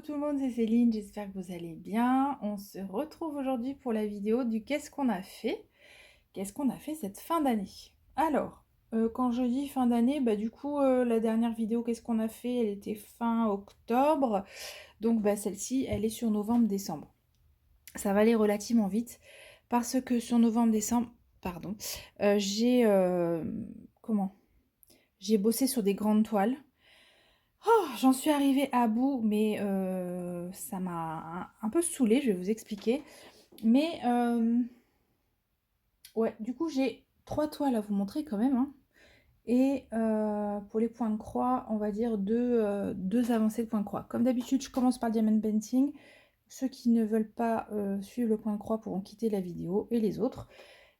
tout le monde, c'est Céline, j'espère que vous allez bien. On se retrouve aujourd'hui pour la vidéo du qu'est-ce qu'on a fait. Qu'est-ce qu'on a fait cette fin d'année? Alors, quand je dis fin d'année, bah du coup, la dernière vidéo qu'est-ce qu'on a fait, elle était fin octobre. Donc bah celle-ci, elle est sur novembre-décembre. Ça va aller relativement vite parce que sur novembre-décembre, pardon, j'ai comment? J'ai bossé sur des grandes toiles. Oh, j'en suis arrivée à bout, mais ça m'a un peu saoulée, je vais vous expliquer. Mais ouais, du coup, j'ai 3 toiles à vous montrer quand même, hein. Et pour les points de croix, on va dire deux avancées de points de croix. Comme d'habitude, je commence par le diamond painting. Ceux qui ne veulent pas suivre le point de croix pourront quitter la vidéo. Et les autres,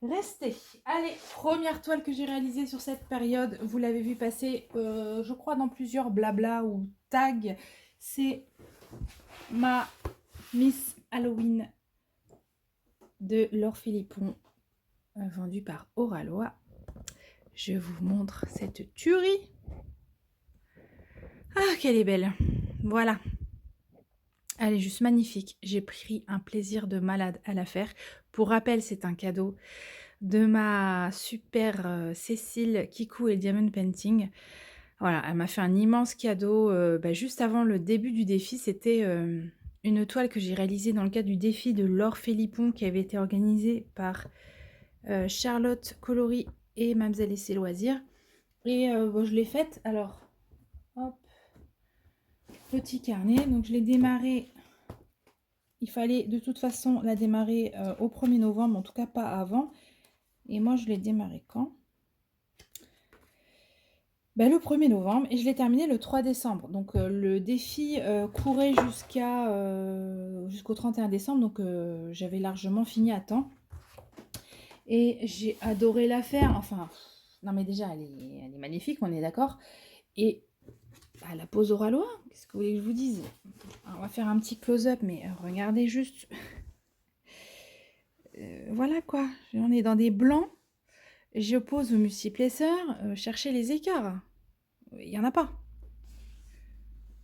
restez. Allez, première toile que j'ai réalisée sur cette période. Vous l'avez vu passer, je crois, dans plusieurs blabla ou tags. C'est ma Miss Halloween de Laure Philippon, vendue par Oralois. Je vous montre cette tuerie. Ah, qu'elle est belle. Voilà. Elle est juste magnifique. J'ai pris un plaisir de malade à la faire. Pour rappel, c'est un cadeau de ma super Cécile Kikou et Diamond Painting. Voilà, elle m'a fait un immense cadeau juste avant le début du défi. C'était une toile que j'ai réalisée dans le cadre du défi de Laure Philippon qui avait été organisé par Charlotte Coloris et Mademoiselle et ses loisirs. Et je l'ai faite, alors, hop, petit carnet. Donc je l'ai démarré, il fallait de toute façon la démarrer au 1er novembre, en tout cas pas avant. Et moi je l'ai démarré quand? Le 1er novembre, et je l'ai terminé le 3 décembre. Donc le défi courait jusqu'au 31 décembre, donc j'avais largement fini à temps. Et j'ai adoré la faire. Enfin, non mais déjà, elle est magnifique, on est d'accord. Et la pose Oralois, qu'est-ce que vous voulez que je vous dise? Alors, on va faire un petit close-up, mais regardez juste. Voilà quoi, on est dans des blancs. Je pose au multiplesseur, chercher les écarts. Il n'y en a pas.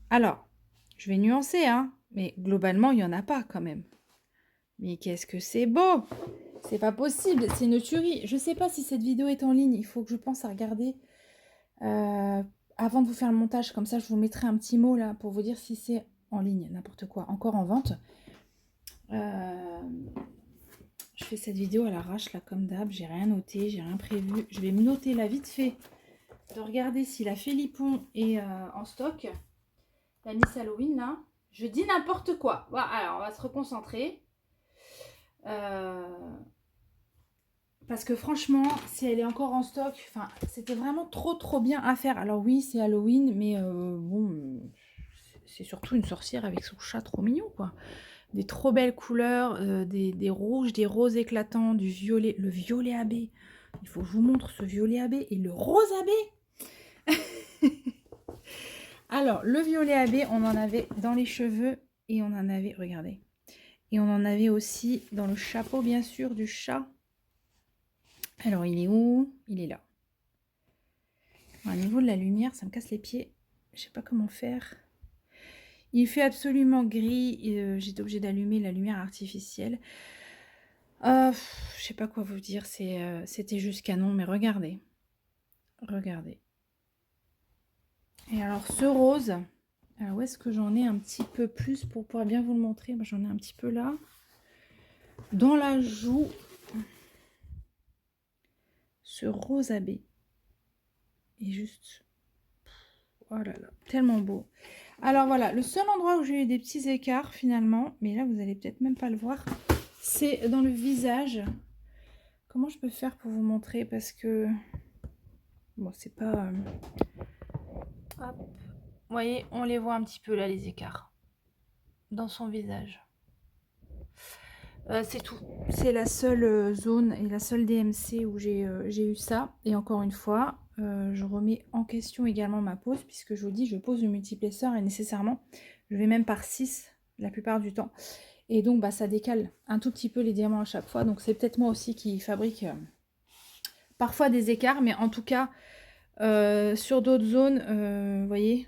Alors, je vais nuancer, hein, mais globalement, il n'y en a pas quand même. Mais qu'est-ce que c'est beau! C'est pas possible, c'est une tuerie. Je sais pas si cette vidéo est en ligne, il faut que je pense à regarder avant de vous faire le montage. Comme ça, je vous mettrai un petit mot là pour vous dire si c'est en ligne, n'importe quoi, encore en vente. Je fais cette vidéo à l'arrache là comme d'hab, j'ai rien noté, j'ai rien prévu. Je vais me noter là vite fait de regarder si la Philippon est en stock. La Miss Halloween là. Je dis n'importe quoi. Voilà, alors on va se reconcentrer. Parce que franchement, si elle est encore en stock, enfin, c'était vraiment trop bien à faire. Alors oui, c'est Halloween, mais bon, c'est surtout une sorcière avec son chat trop mignon, quoi. Des trop belles couleurs, des rouges, des roses éclatants, du violet, le violet abbé. Il faut que je vous montre ce violet abbé et le rose abbé. Alors, le violet abbé, on en avait dans les cheveux et on en avait, regardez, et on en avait aussi dans le chapeau, bien sûr, du chat. Alors, il est où? Il est là. Au niveau de la lumière, ça me casse les pieds. Je sais pas comment faire. Il fait absolument gris. J'étais obligée d'allumer la lumière artificielle. Je sais pas quoi vous dire. C'était juste canon, mais regardez. Regardez. Et alors, ce rose... Alors, où est-ce que j'en ai un petit peu plus pour pouvoir bien vous le montrer? Moi, j'en ai un petit peu là. Dans la joue, ce rose abbé est juste... Oh là là, tellement beau. Alors voilà, le seul endroit où j'ai eu des petits écarts finalement, mais là vous allez peut-être même pas le voir, c'est dans le visage. Comment je peux faire pour vous montrer? Parce que... Bon, c'est pas... Hop. Vous voyez, on les voit un petit peu là, les écarts. Dans son visage. C'est tout. C'est la seule zone et la seule DMC où j'ai eu ça. Et encore une fois, je remets en question également ma pose, puisque je vous dis, je pose le multiplesseur et nécessairement, je vais même par 6 la plupart du temps. Et donc, ça décale un tout petit peu les diamants à chaque fois. Donc, c'est peut-être moi aussi qui fabrique parfois des écarts. Mais en tout cas, sur d'autres zones, vous voyez,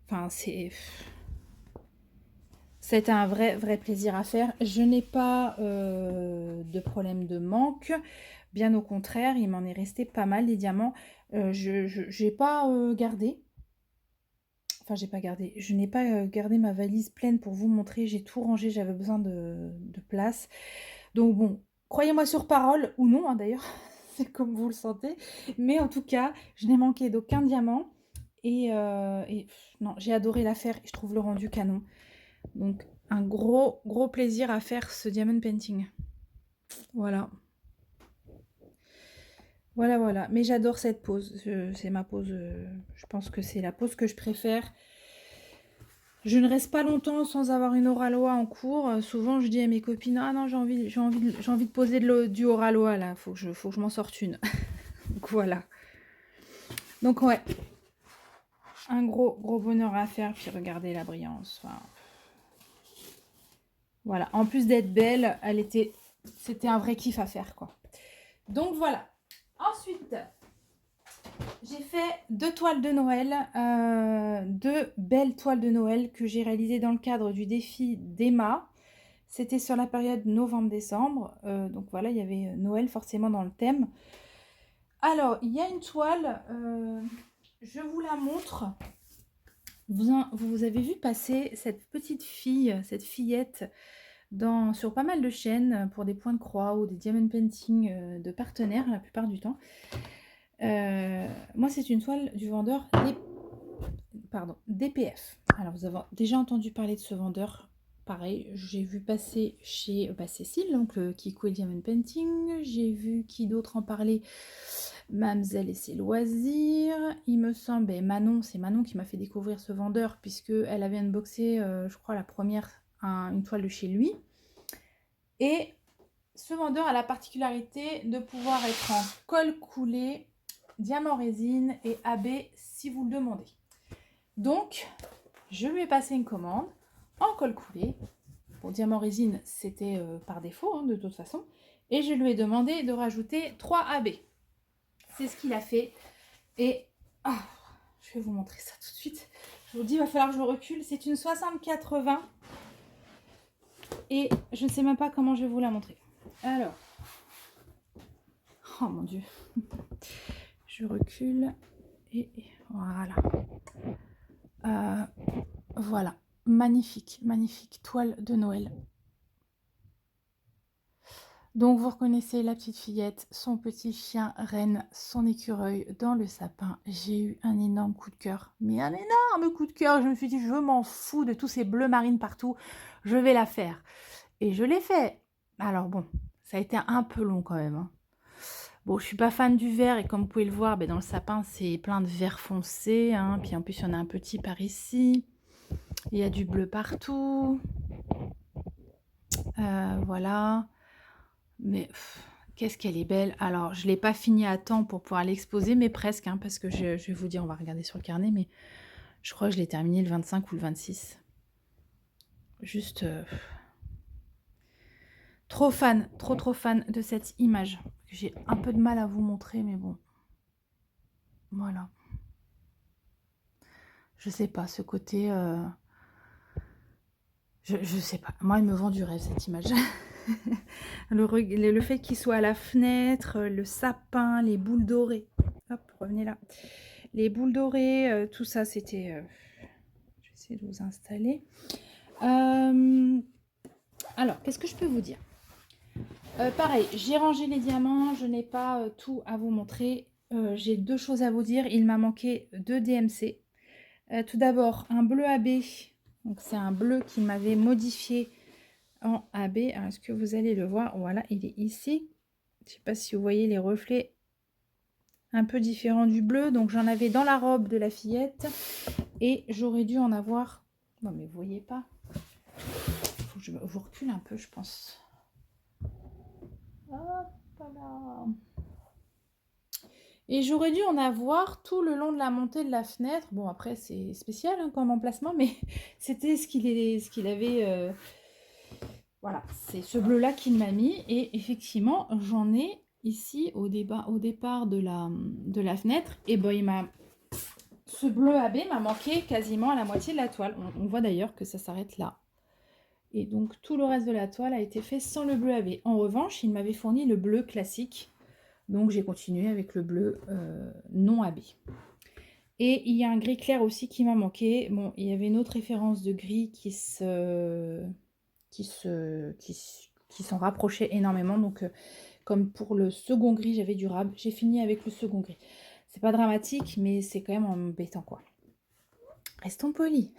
enfin, c'est... C'était un vrai plaisir à faire. Je n'ai pas de problème de manque. Bien au contraire, il m'en est resté pas mal des diamants. Je n'ai pas gardé. Enfin, j'ai pas gardé. Je n'ai pas gardé ma valise pleine pour vous montrer. J'ai tout rangé. J'avais besoin de place. Donc bon, croyez-moi sur parole, ou non, hein, d'ailleurs. C'est comme vous le sentez. Mais en tout cas, je n'ai manqué d'aucun diamant. Non, j'ai adoré la faire. Et je trouve le rendu canon. Donc, un gros plaisir à faire ce diamond painting. Voilà. Voilà. Mais j'adore cette pose. C'est ma pose. Je pense que c'est la pose que je préfère. Je ne reste pas longtemps sans avoir une Oraloa en cours. Souvent, je dis à mes copines, ah non, j'ai envie de poser du Oraloa là. Faut que je m'en sorte une. Donc voilà. Donc ouais. Un gros bonheur à faire. Puis regardez la brillance. Enfin, voilà. En plus d'être belle, c'était un vrai kiff à faire, quoi. Donc voilà. Ensuite, j'ai fait 2 toiles de Noël, 2 belles toiles de Noël que j'ai réalisées dans le cadre du défi d'Emma. C'était sur la période novembre-décembre. Donc voilà, il y avait Noël forcément dans le thème. Alors, il y a une toile, je vous la montre. Vous avez vu passer cette petite fille, cette fillette, sur pas mal de chaînes pour des points de croix ou des diamond painting de partenaires la plupart du temps. Moi, c'est une toile du vendeur DPF. Alors, vous avez déjà entendu parler de ce vendeur. Pareil, j'ai vu passer chez Cécile, donc le Kiko et Diamond Painting. J'ai vu qui d'autre en parler, Mamselle et ses loisirs. Il me semble, Manon, c'est Manon qui m'a fait découvrir ce vendeur, puisqu'elle avait unboxé, je crois, la première, une toile de chez lui. Et ce vendeur a la particularité de pouvoir être en colle coulé, diamant résine et AB si vous le demandez. Donc, je lui ai passé une commande en colle coulé. Pour diamant résine, c'était par défaut, hein, de toute façon. Et je lui ai demandé de rajouter 3 AB. C'est ce qu'il a fait. Et je vais vous montrer ça tout de suite. Je vous dis, il va falloir que je recule. C'est une 60-80. Et je ne sais même pas comment je vais vous la montrer. Alors. Oh mon Dieu. Je recule. Et voilà. Voilà. Magnifique toile de Noël. Donc vous reconnaissez la petite fillette, son petit chien Reine, son écureuil dans le sapin. J'ai eu un énorme coup de cœur, mais un énorme coup de cœur. Je me suis dit, je m'en fous de tous ces bleus marines partout, je vais la faire. Et je l'ai fait. Alors bon, ça a été un peu long quand même, hein. Bon, je suis pas fan du vert et comme vous pouvez le voir, dans le sapin, c'est plein de vert foncé, hein. Puis en plus, il y en a un petit par ici. Il y a du bleu partout. Voilà. Mais qu'est-ce qu'elle est belle. Alors, je ne l'ai pas fini à temps pour pouvoir l'exposer, mais presque, hein, parce que je vais vous dire, on va regarder sur le carnet, mais je crois que je l'ai terminé le 25 ou le 26. Juste trop fan, trop fan de cette image. J'ai un peu de mal à vous montrer, mais bon. Voilà. Je sais pas, ce côté... Je sais pas. Moi, il me vend du rêve, cette image. Le fait qu'il soit à la fenêtre, le sapin, les boules dorées. Hop, revenez là. Les boules dorées, tout ça, c'était... Je vais essayer de vous installer. Alors, qu'est-ce que je peux vous dire? Pareil, j'ai rangé les diamants. Je n'ai pas tout à vous montrer. J'ai 2 choses à vous dire. Il m'a manqué 2 DMC. Tout d'abord, un bleu AB. Donc, c'est un bleu qui m'avait modifié en AB. Est-ce que vous allez le voir? Voilà, il est ici. Je ne sais pas si vous voyez les reflets un peu différents du bleu. Donc, j'en avais dans la robe de la fillette. Et j'aurais dû en avoir... Non, mais vous voyez pas. Il faut que je vous recule un peu, je pense. Hop là. Et j'aurais dû en avoir tout le long de la montée de la fenêtre. Bon, après, c'est spécial hein, comme emplacement, mais c'était ce qu'il avait... Voilà, c'est ce bleu-là qu'il m'a mis. Et effectivement, j'en ai ici au départ de la fenêtre. Et bon, ce bleu AB m'a manqué quasiment à la moitié de la toile. On voit d'ailleurs que ça s'arrête là. Et donc tout le reste de la toile a été fait sans le bleu AB. En revanche, il m'avait fourni le bleu classique. Donc j'ai continué avec le bleu non AB. Et il y a un gris clair aussi qui m'a manqué. Bon, il y avait une autre référence de gris qui s'en rapprochait énormément. Donc comme pour le second gris, j'avais du rab. J'ai fini avec le second gris. C'est pas dramatique, mais c'est quand même embêtant, quoi. Restons polis.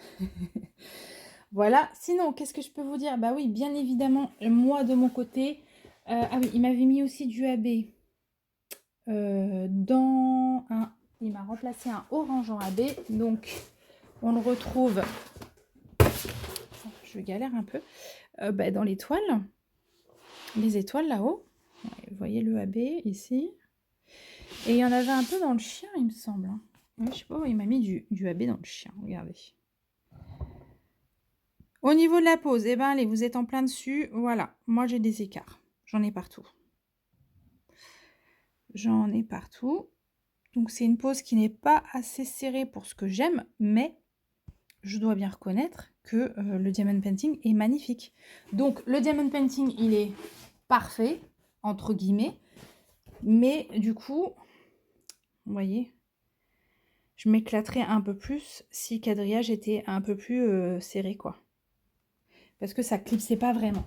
Voilà. Sinon, qu'est-ce que je peux vous dire? Bah oui, bien évidemment, moi, de mon côté... ah oui, il m'avait mis aussi du AB dans un... Il m'a remplacé un orange en AB. Donc, on le retrouve... Je galère un peu. Bah, dans les toiles. Les étoiles, là-haut. Ouais, vous voyez le AB, ici. Et il y en avait un peu dans le chien, il me semble. Hein. Ouais, je sais pas, il m'a mis du AB dans le chien, regardez. Au niveau de la pose, eh ben allez, vous êtes en plein dessus. Voilà, moi j'ai des écarts. J'en ai partout. J'en ai partout. Donc c'est une pose qui n'est pas assez serrée pour ce que j'aime, mais je dois bien reconnaître que le diamond painting est magnifique. Donc le diamond painting, il est parfait, entre guillemets, mais du coup, vous voyez, je m'éclaterais un peu plus si le quadrillage était un peu plus serré, quoi. Parce que ça clipsait pas vraiment.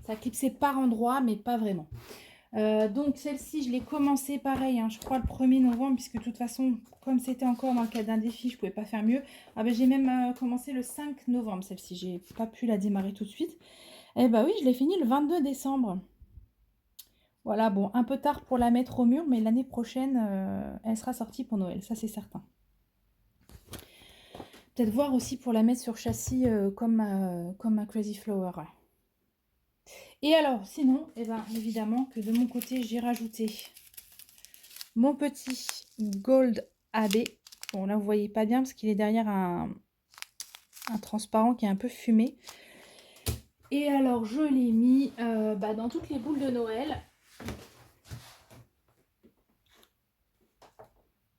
Ça clipsait par endroits, mais pas vraiment. Donc celle-ci, je l'ai commencé pareil, hein, je crois le 1er novembre, puisque de toute façon, comme c'était encore dans le cadre d'un défi, je ne pouvais pas faire mieux. Ah ben, j'ai même commencé le 5 novembre, celle-ci. J'ai pas pu la démarrer tout de suite. Eh ben oui, je l'ai fini le 22 décembre. Voilà, bon, un peu tard pour la mettre au mur, mais l'année prochaine, elle sera sortie pour Noël, ça c'est certain. Peut-être voir aussi pour la mettre sur châssis comme ma Crazy Flower. Ouais. Et alors, sinon, eh ben, évidemment que de mon côté, j'ai rajouté mon petit Gold AB. Bon, là, vous voyez pas bien parce qu'il est derrière un transparent qui est un peu fumé. Et alors, je l'ai mis dans toutes les boules de Noël.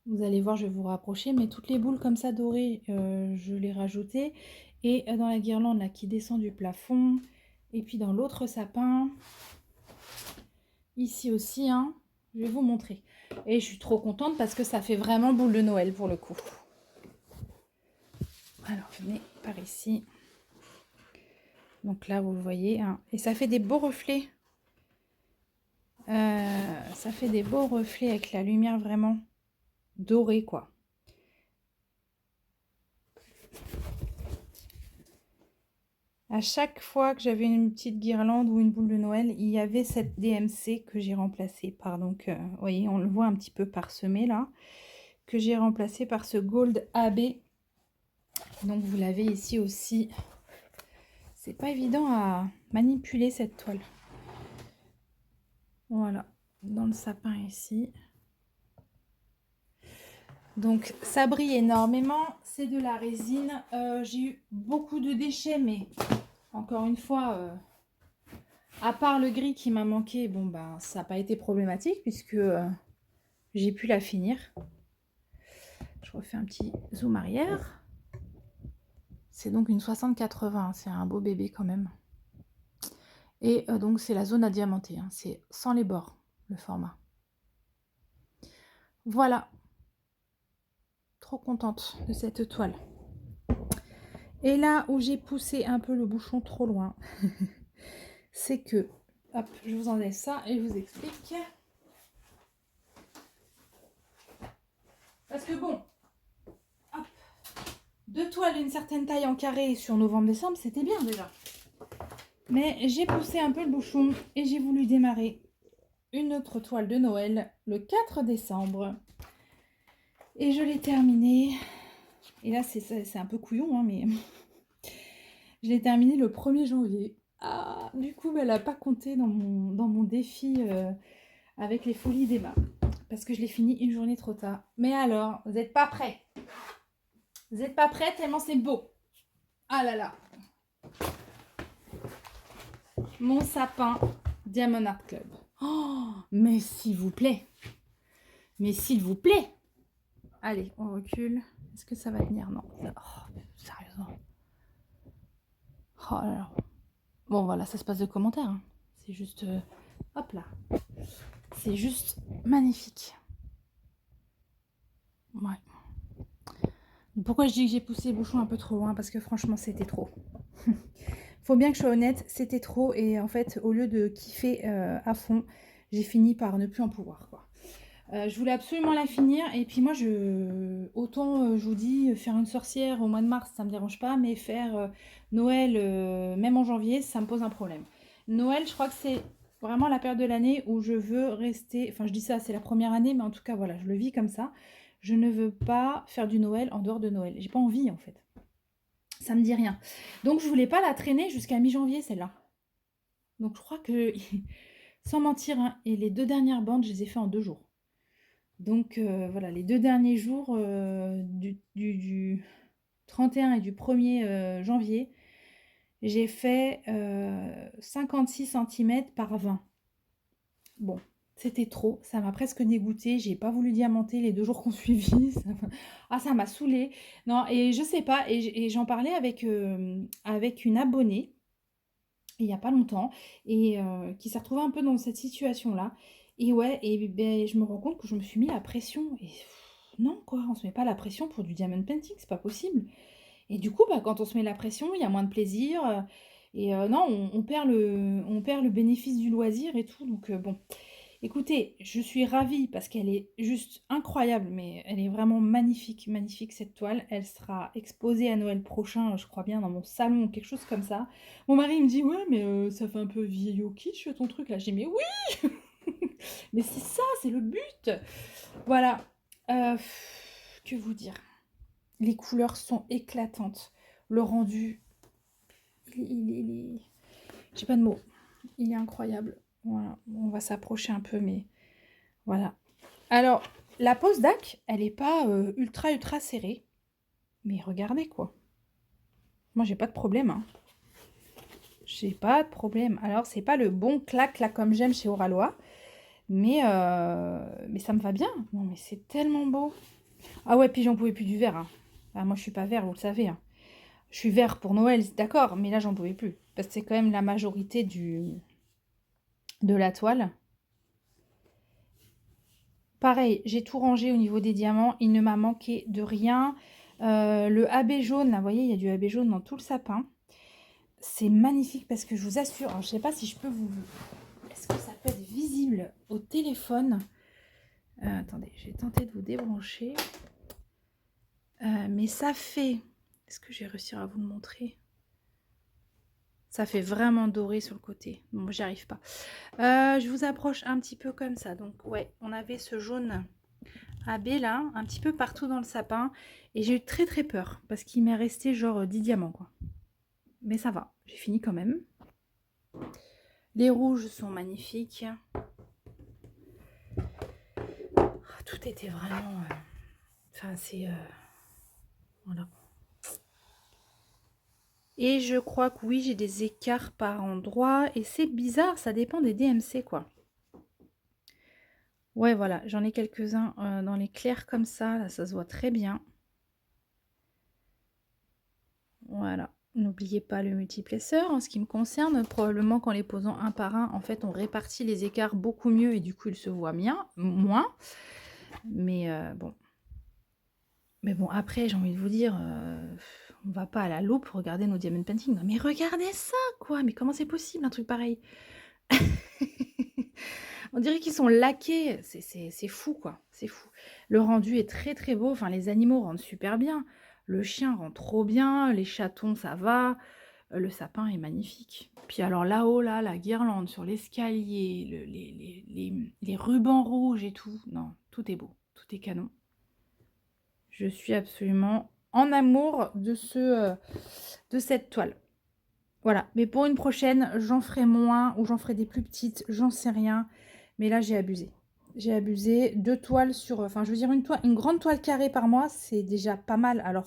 Vous allez voir, je vais vous rapprocher, mais toutes les boules comme ça dorées, je les rajoutais. Et dans la guirlande là qui descend du plafond. Et puis dans l'autre sapin. Ici aussi, hein, je vais vous montrer. Et je suis trop contente parce que ça fait vraiment boule de Noël pour le coup. Alors, venez par ici. Donc là, vous le voyez. Hein, et ça fait des beaux reflets. Ça fait des beaux reflets avec la lumière vraiment dorée, quoi. À chaque fois que j'avais une petite guirlande ou une boule de Noël, il y avait cette DMC que j'ai remplacée par, donc, vous voyez, on le voit un petit peu parsemé là, que j'ai remplacé par ce Gold AB. Donc vous l'avez ici aussi. C'est pas évident à manipuler cette toile. Voilà, dans le sapin ici. Donc ça brille énormément, c'est de la résine. J'ai eu beaucoup de déchets, mais encore une fois, à part le gris qui m'a manqué, bon ben ça n'a pas été problématique puisque j'ai pu la finir. Je refais un petit zoom arrière. C'est donc une 60-80, c'est un beau bébé quand même. Et donc c'est la zone à diamanter, hein. C'est sans les bords le format. Voilà. Trop contente de cette toile. Et là où j'ai poussé un peu le bouchon trop loin, c'est que, hop, je vous enlève ça et je vous explique. Parce que bon, hop, 2 toiles d'une certaine taille en carré sur novembre-décembre, c'était bien déjà. Mais j'ai poussé un peu le bouchon et j'ai voulu démarrer une autre toile de Noël le 4 décembre. Et je l'ai terminée. Et là, c'est un peu couillon, hein, mais je l'ai terminée le 1er janvier. Ah, du coup, elle n'a pas compté dans mon défi avec les folies d'Emma. Parce que je l'ai fini une journée trop tard. Mais alors, vous n'êtes pas prêts? Vous n'êtes pas prêts tellement c'est beau. Ah là là. Mon sapin Diamond Art Club. Oh, mais s'il vous plaît. Mais s'il vous plaît. Allez, on recule. Est-ce que ça va tenir? Non. Oh, sérieusement. Oh là là. Bon, voilà, ça se passe de commentaires. Hein. C'est juste... hop là. C'est juste magnifique. Ouais. Pourquoi je dis que j'ai poussé le bouchon un peu trop loin? Parce que franchement, c'était trop. Faut bien que je sois honnête, c'était trop. Et en fait, au lieu de kiffer à fond, j'ai fini par ne plus en pouvoir, quoi. Je voulais absolument la finir. Et puis moi, autant, je vous dis, faire une sorcière au mois de mars, ça me dérange pas. Mais faire Noël, même en janvier, ça me pose un problème. Noël, je crois que c'est vraiment la période de l'année où je veux rester... Enfin, je dis ça, c'est la première année, mais en tout cas, voilà, je le vis comme ça. Je ne veux pas faire du Noël en dehors de Noël. J'ai pas envie, en fait. Ça me dit rien. Donc, je voulais pas la traîner jusqu'à mi-janvier, celle-là. Donc, je crois que, sans mentir, hein, et les 2 dernières bandes, je les ai fait en 2 jours. Donc, voilà, les 2 derniers jours du 31 et du 1er janvier, j'ai fait 56 cm par 20. Bon, c'était trop, ça m'a presque dégoûtée, j'ai pas voulu diamanter les 2 jours qu'on suivi. Ça m'a saoulée. Non, et je sais pas, et j'en parlais avec une abonnée, il y a pas longtemps, et qui s'est retrouvée un peu dans cette situation-là. Et ouais, et ben, je me rends compte que je me suis mis la pression. Et non, quoi, on se met pas la pression pour du diamond painting, c'est pas possible. Et du coup, bah, quand on se met la pression, il y a moins de plaisir. Et non, on perd le bénéfice du loisir et tout. Donc bon, écoutez, je suis ravie parce qu'elle est juste incroyable, mais elle est vraiment magnifique, magnifique cette toile. Elle sera exposée à Noël prochain, je crois bien, dans mon salon, quelque chose comme ça. Mon mari il me dit, ouais, mais ça fait un peu vieillot kitsch ton truc là. J'ai dit, mais oui, mais c'est ça, c'est le but. Voilà. Que vous dire? Les couleurs sont éclatantes. Le rendu, il est... J'ai pas de mots. Il est incroyable. Voilà, on va s'approcher un peu, mais voilà. Alors, la pose d'ac, elle est pas ultra serrée. Mais regardez, quoi. Moi, j'ai pas de problème, hein. J'ai pas de problème. Alors, c'est pas le bon clac, là, comme j'aime chez Oralois. Mais ça me va bien. Non, mais c'est tellement beau. Ah ouais, puis j'en pouvais plus du vert, hein. Ah, moi, je suis pas vert, vous le savez, hein. Je suis vert pour Noël, d'accord, mais là, j'en pouvais plus. Parce que c'est quand même la majorité de la toile. Pareil, j'ai tout rangé au niveau des diamants. Il ne m'a manqué de rien. Le AB jaune, là, vous voyez, il y a du AB jaune dans tout le sapin. C'est magnifique parce que je vous assure, alors, je ne sais pas si je peux vous... Est-ce que ça peut être visible au téléphone? Attendez, j'ai tenté de vous débrancher. Mais ça fait... Est-ce que je vais réussir à vous le montrer? Ça fait vraiment doré sur le côté. Bon, j'y arrive pas. Je vous approche un petit peu comme ça. Donc, ouais, on avait ce jaune AB là, un petit peu partout dans le sapin. Et j'ai eu très peur parce qu'il m'est resté genre 10 diamants, quoi. Mais ça va, j'ai fini quand même. Les rouges sont magnifiques. Tout était vraiment... Enfin, c'est... Voilà. Et je crois que oui, j'ai des écarts par endroit. Et c'est bizarre, ça dépend des DMC, quoi. Ouais, voilà, j'en ai quelques-uns dans les clairs comme ça. Là, ça se voit très bien. Voilà. N'oubliez pas le multiplesseur. En ce qui me concerne, probablement qu'en les posant un par un, en fait, on répartit les écarts beaucoup mieux et du coup, ils se voient moins. Mais bon. Mais bon, après, j'ai envie de vous dire, on va pas à la loupe regarder nos diamond painting. Non, mais regardez ça, quoi. Mais comment c'est possible, un truc pareil? On dirait qu'ils sont laqués. C'est fou, quoi. C'est fou. Le rendu est très beau. Enfin, les animaux rendent super bien. Le chien rend trop bien. Les chatons, ça va. Le sapin est magnifique. Puis alors là-haut, là, la guirlande sur l'escalier, les rubans rouges et tout. Non, tout est beau. Tout est canon. Je suis absolument en amour de cette toile. Voilà, mais pour une prochaine, j'en ferai moins ou j'en ferai des plus petites, j'en sais rien. Mais là, j'ai abusé. J'ai abusé. 2 toiles sur... Enfin, je veux dire, une grande toile carrée par mois, c'est déjà pas mal. Alors,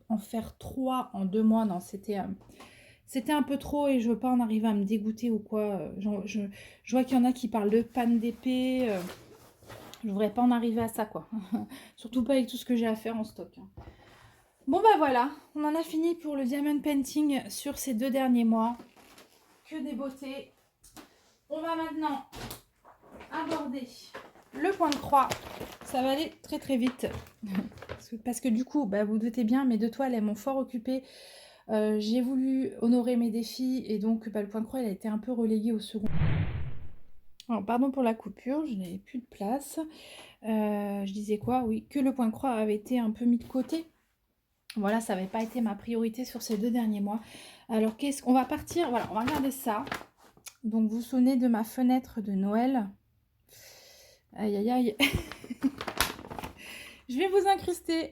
en faire 3 en 2 mois, non, c'était un peu trop et je veux pas en arriver à me dégoûter ou quoi. Je vois qu'il y en a qui parlent de panne d'épée. Je voudrais pas en arriver à ça, quoi. Surtout pas avec tout ce que j'ai à faire en stock. Bon bah voilà, on en a fini pour le diamond painting sur ces 2 derniers mois. Que des beautés. On va maintenant aborder le point de croix. Ça va aller très très vite. Parce que du coup, bah, vous doutez bien, mes 2 toiles, elles m'ont fort occupée. J'ai voulu honorer mes défis et donc bah, le point de croix, il a été un peu relégué au second. Alors, pardon pour la coupure, je n'avais plus de place. Je disais quoi? Oui, que le point de croix avait été un peu mis de côté. Voilà, ça n'avait pas été ma priorité sur ces 2 derniers mois. Alors, qu'est-ce qu'on va partir? Voilà, on va regarder ça. Donc, vous vous souvenez de ma fenêtre de Noël? Aïe, aïe, aïe. Je vais vous incruster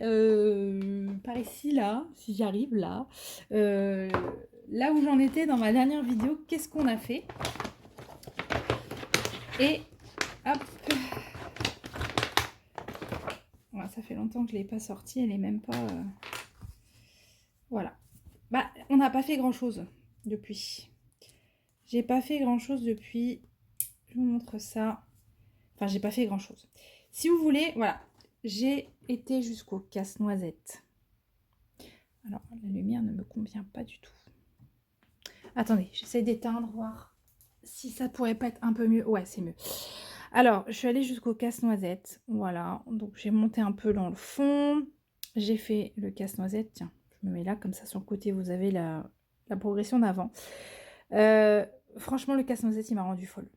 par ici, là, si j'y arrive, là. Là où j'en étais dans ma dernière vidéo, qu'est-ce qu'on a fait? Et, hop. Voilà, ça fait longtemps que je ne l'ai pas sortie, elle n'est même pas... Voilà. Bah, on n'a pas fait grand-chose depuis. J'ai pas fait grand-chose depuis. Je vous montre ça. Enfin, j'ai pas fait grand-chose. Si vous voulez, voilà. J'ai été jusqu'au casse-noisette. Alors, la lumière ne me convient pas du tout. Attendez, j'essaie d'éteindre, voir si ça pourrait pas être un peu mieux. Ouais, c'est mieux. Alors, je suis allée jusqu'au casse-noisette. Voilà. Donc, j'ai monté un peu dans le fond. J'ai fait le casse-noisette. Tiens, je me mets là, comme ça, sur le côté, vous avez la progression d'avant. Franchement, le casse-noisette, il m'a rendu folle.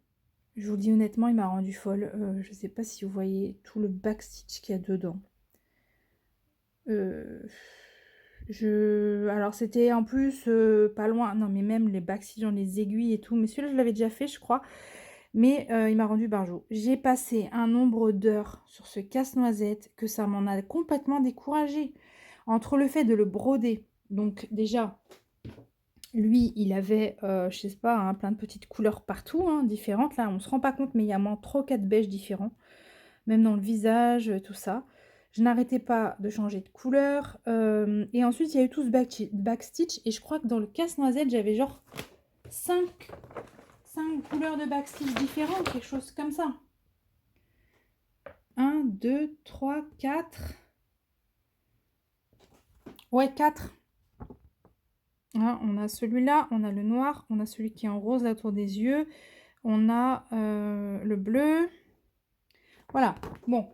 Je vous le dis honnêtement, il m'a rendu folle. Je ne sais pas si vous voyez tout le backstitch qu'il y a dedans. Alors, c'était en plus pas loin. Non, mais même les backstitch dans les aiguilles et tout. Mais celui-là, je l'avais déjà fait, je crois. Mais il m'a rendu barjot. J'ai passé un nombre d'heures sur ce casse-noisette que ça m'en a complètement découragée. Entre le fait de le broder, donc déjà... Lui, il avait, je sais pas, hein, plein de petites couleurs partout, hein, différentes. Là, on se rend pas compte, mais il y a moins 3 ou 4 beiges différents. Même dans le visage, tout ça. Je n'arrêtais pas de changer de couleur. Et ensuite, il y a eu tout ce backstitch. Et je crois que dans le casse-noisette, j'avais genre 5 couleurs de backstitch différentes, quelque chose comme ça. 1, 2, 3, 4. Ouais, 4. Hein, on a celui-là, on a le noir, on a celui qui est en rose là autour des yeux, on a le bleu. Voilà, bon.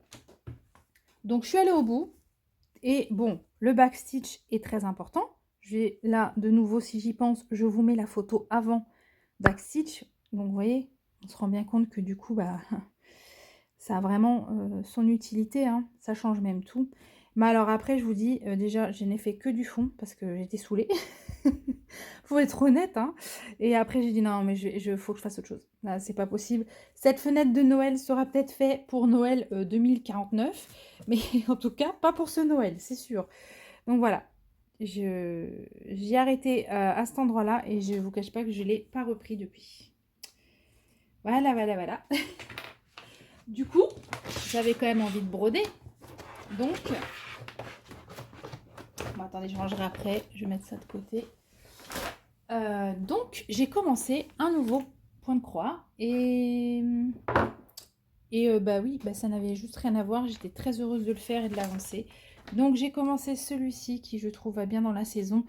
Donc, je suis allée au bout. Et bon, le backstitch est très important. Je vais là, de nouveau, si j'y pense, je vous mets la photo avant backstitch. Donc, vous voyez, on se rend bien compte que du coup, bah, ça a vraiment son utilité. Hein. Ça change même tout. Mais alors après, je vous dis, déjà, je n'ai fait que du fond parce que j'étais saoulée. Faut être honnête, hein. Et après, j'ai dit non, mais faut que je fasse autre chose. Là, c'est pas possible. Cette fenêtre de Noël sera peut-être faite pour Noël 2049, mais en tout cas, pas pour ce Noël, c'est sûr. Donc voilà, j'ai arrêté à cet endroit-là et je vous cache pas que je l'ai pas repris depuis. Voilà, voilà, voilà. Du coup, j'avais quand même envie de broder. Donc, bon, attendez, je rangerai après. Je vais mettre ça de côté. Donc, j'ai commencé un nouveau point de croix et bah oui, bah ça n'avait juste rien à voir. J'étais très heureuse de le faire et de l'avancer. Donc, j'ai commencé celui-ci qui, je trouve, va bien dans la saison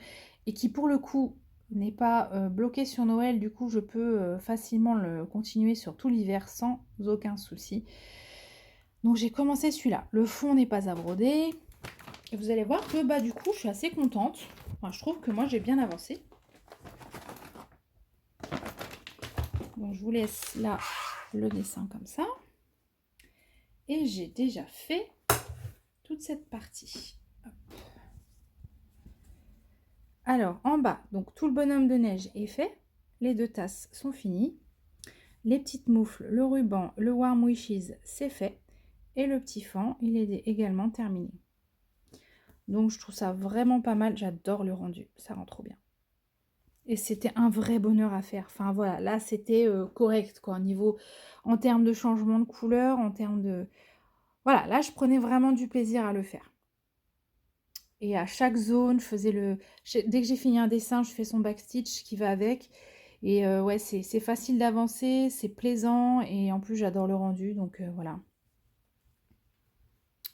et qui, pour le coup, n'est pas bloqué sur Noël. Du coup, je peux facilement le continuer sur tout l'hiver sans aucun souci. Donc, j'ai commencé celui-là. Le fond n'est pas à broder. Et vous allez voir que, bah, du coup, je suis assez contente. Enfin, je trouve que moi, j'ai bien avancé. Donc, je vous laisse là le dessin comme ça. Et j'ai déjà fait toute cette partie. Hop. Alors, en bas, donc tout le bonhomme de neige est fait. Les 2 tasses sont finies. Les petites moufles, le ruban, le Warm Wishes, c'est fait. Et le petit fan, il est également terminé. Donc, je trouve ça vraiment pas mal. J'adore le rendu. Ça rend trop bien. Et c'était un vrai bonheur à faire. Enfin, voilà, là, c'était correct, quoi. En termes de changement de couleur, en termes de... Voilà, là, je prenais vraiment du plaisir à le faire. Et à chaque zone, je faisais dès que j'ai fini un dessin, je fais son backstitch qui va avec. Et ouais, c'est facile d'avancer, c'est plaisant. Et en plus, j'adore le rendu, donc voilà.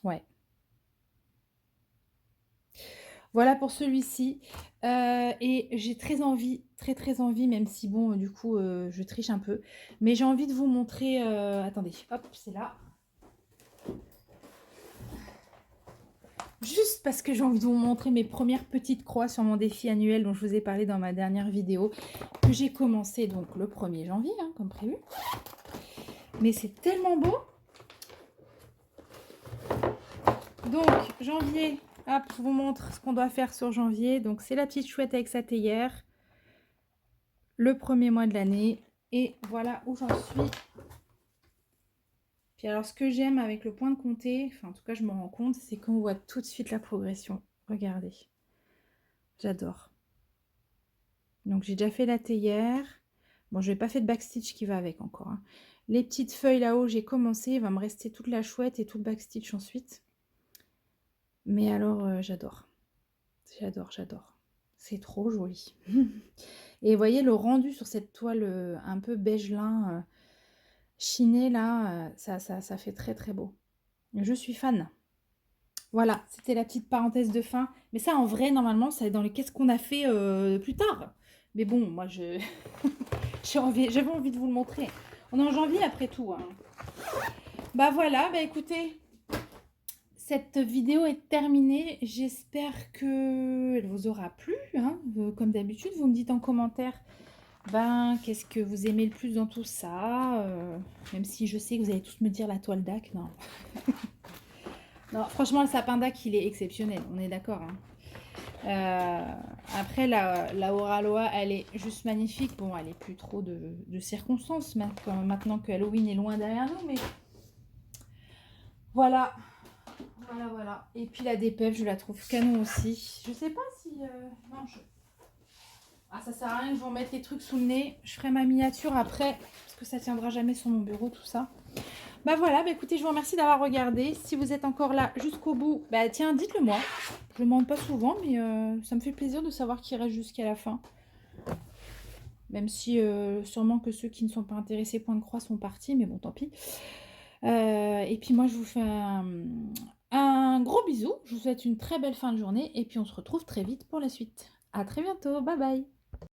Ouais. Voilà pour celui-ci, et j'ai très envie, très, très envie, même si bon, du coup, je triche un peu, mais j'ai envie de vous montrer, attendez, hop, c'est là. Juste parce que j'ai envie de vous montrer mes premières petites croix sur mon défi annuel dont je vous ai parlé dans ma dernière vidéo, que j'ai commencé donc le 1er janvier, hein, comme prévu. Mais c'est tellement beau. Donc, janvier, hop, je vous montre ce qu'on doit faire sur janvier. Donc, c'est la petite chouette avec sa théière, le premier mois de l'année. Et voilà où j'en suis. Puis alors, ce que j'aime avec le point de comté, enfin, en tout cas, je me rends compte, c'est qu'on voit tout de suite la progression. Regardez. J'adore. Donc, j'ai déjà fait la théière. Bon, je n'ai pas fait de backstitch qui va avec encore, hein. Les petites feuilles là-haut, j'ai commencé. Il va me rester toute la chouette et tout le backstitch ensuite. Mais alors, j'adore. J'adore, j'adore. C'est trop joli. Et vous voyez le rendu sur cette toile un peu beige lin chiné là, ça fait très très beau. Je suis fan. Voilà, c'était la petite parenthèse de fin. Mais ça, en vrai, normalement, ça est dans les qu'est-ce qu'on a fait plus tard. Mais bon, moi, j'avais envie de vous le montrer. On est en janvier après tout, hein. Bah voilà, bah écoutez, cette vidéo est terminée. J'espère qu'elle vous aura plu, hein. Comme d'habitude, vous me dites en commentaire qu'est-ce que vous aimez le plus dans tout ça, même si je sais que vous allez tous me dire la toile d'Ac, non. Non, franchement, le sapin d'Ac, il est exceptionnel, on est d'accord, hein. Après, la Oraloa, elle est juste magnifique. Bon, elle n'est plus trop de circonstances, maintenant que Halloween est loin derrière nous, mais voilà. Voilà. Et puis la DPF, je la trouve canon aussi. Je sais pas si... non, ah, ça sert à rien que je vous remette les trucs sous le nez. Je ferai ma miniature après, parce que ça tiendra jamais sur mon bureau, tout ça. Bah voilà, écoutez, je vous remercie d'avoir regardé. Si vous êtes encore là jusqu'au bout, tiens, dites-le moi. Je ne demande pas souvent, mais ça me fait plaisir de savoir qui reste jusqu'à la fin. Même si sûrement que ceux qui ne sont pas intéressés point de croix sont partis, mais bon, tant pis. Et puis moi, je vous fais un gros bisou. Je vous souhaite une très belle fin de journée. Et puis on se retrouve très vite pour la suite. À très bientôt. Bye bye.